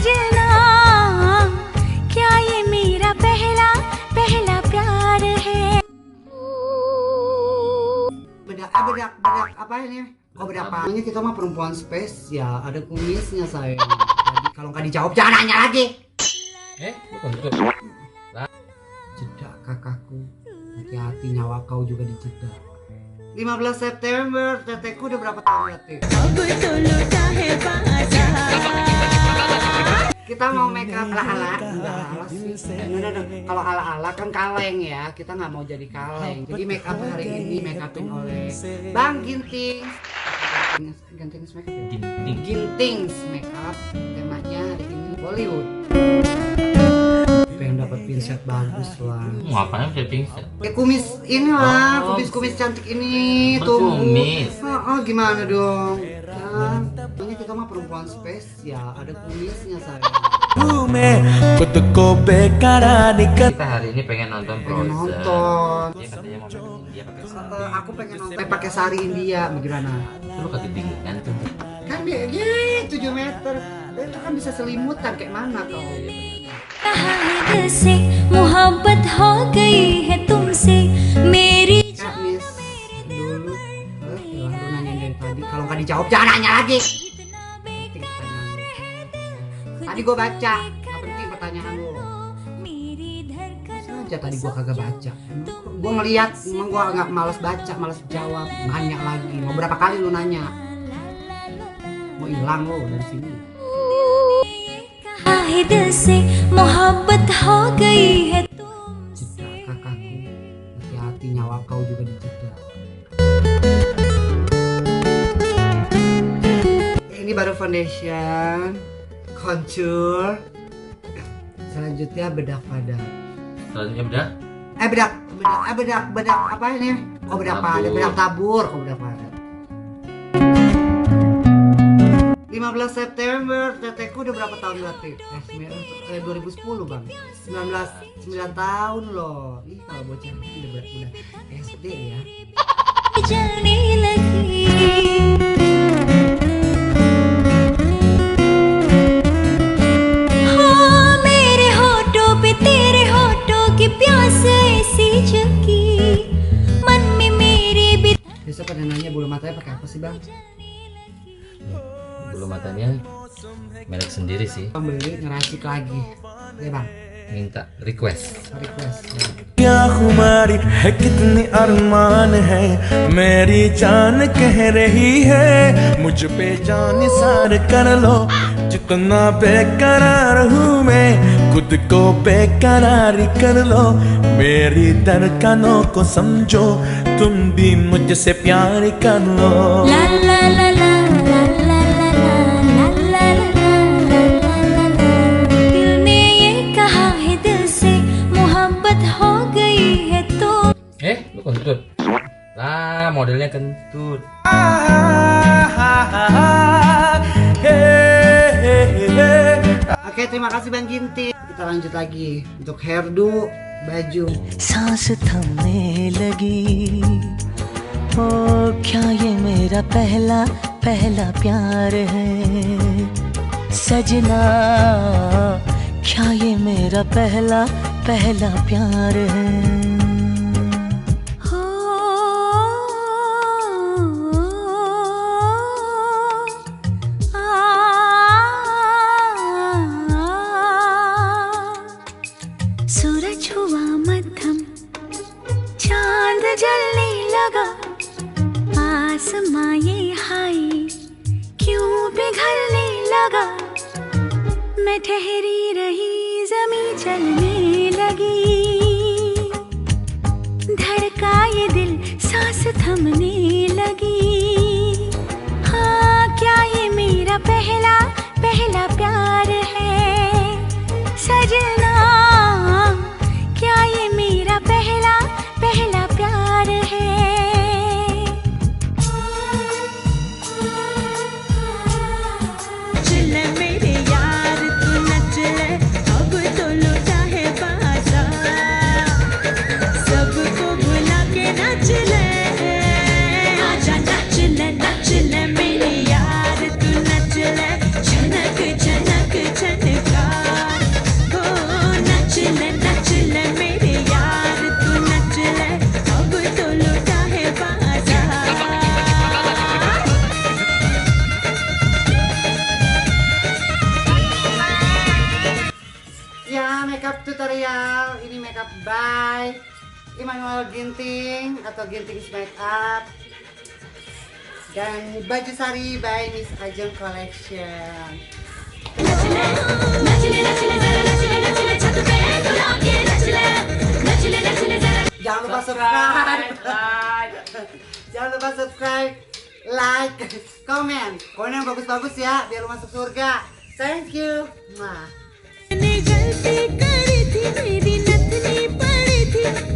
सजना क्या ये मेरा पहला पहला प्यार है. Bedak apa ini? Oh, bedak apa? Ini kita mah perempuan spesial, ada kumisnya sayang. Jadi kalau nggak dijawab jangan nanya lagi. Bukan itu. Jeda kakakku, hati-hati nyawa kau juga dijeda. 15 September, teteku udah berapa tahun ya, Teh? Kita mau make up ala-ala, enggak ala sih. Kalau ala-ala kan kaleng ya, kita nggak mau jadi kaleng. Jadi make up hari ini make upin oleh Bang Ginting. Gintings make up ya? Gintings make up. Temanya hari ini Bollywood. Pengen dapat pinset bagus lah. Mau apanya bisa pingsan? Kayak kumis inilah, kumis cantik ini tuh. Kumis. Gimana dong? Ya, ini kita mah perempuan spesial, ada kumisnya sayang. Kita hari ini pengen nonton Frozen. Nonton. Dia katanya mau main India pakai sari. Aku pengen nonton pakai sari India, bagaimana? Lu ketinggian tuh. Kan dia 7 meter. Itu kan bisa selimutan kayak mana kau? कहा है दिल से मोहब्बत हो गई है तुमसे मेरी Miss dulu. Lu nanyain dari tadi. Kalau nggak dijawab jangan nanya lagi. Penting pertanyaan. Tadi gua baca. Nggak penting pertanyaan lu. Sengaja tadi gua kagak baca. Gua ngeliat, emang gua nggak malas baca, malas jawab. Nanya lagi. Mau berapa kali lu nanya? Mau hilang lu dari sini. दिल से मोहब्बत हो गई है Jeda kakakku, hati-hati nyawa kau juga dijeda. Ini baru foundation, contour, selanjutnya bedak pada. Selanjutnya udah. Bedak apa ini? Oh, bedak pada, bedak tabur, oh bedak pada. 15 September, teteku udah berapa tahun berarti? 2010 bang, 9 tahun loh. Ih kalau bocah ini udah SD ya. जलने लगी हाँ मेरे होठों पे तेरे होठों की प्यास ऐसी जगी मन में मेरे भी. Biasa pada nanya bulu matanya pakai apa sih bang? Bulu matanya merek sendiri sih. Beli ngeracik lagi. Ya bang. Minta request. क्या खुमारी है कितने अरमान है मेरी जान कह रही है मुझ पे जान सार कर लो जितना बेकरार हूँ मैं खुद को बेकरार कर लो मेरी धड़कनों को समझो तुम भी मुझसे प्यार कर लो ला ला ला ला ला ला ला ला ला ला ला दिल ने ये कहा है दिल से मोहब्बत हो गई है तो. Lu kentut. Lah, modelnya kentut. Oke, terima kasih Bang Ginting. Kita lanjut lagi untuk hairdo baju. सांस थमने लगी ओ क्या ये मेरा पहला पहला प्यार है सजना क्या ये मेरा पहला पहला प्यार है हो सूरज हुआ मध्यम चांद जलने लगा आसमां ये हाय क्यों पिघलने लगा मैं ठहरी रही ज़मीं चलने लगी धड़का ये दिल सांस थमने लगी हाँ क्या ये मेरा पहला पहला प्यार है सजना क्या ये मेरा पहला पहला प्यार है चल मेरे यार तू नच ले अब तो लुटा है बाजार सबको भुला के नच ले आजा नच ले मेरे यार तू नच ले makeup tutorial. Ini makeup by Immanuel Ginting atau Ginting's Makeup. Dan baju sari by Miss Ajeng Collection. Jangan lupa subscribe, jangan lupa subscribe, like, komen yang bagus-bagus ya, biar lu masuk surga. Thank you. मैंने गलती करी थी मेरी नथनी पड़ी थी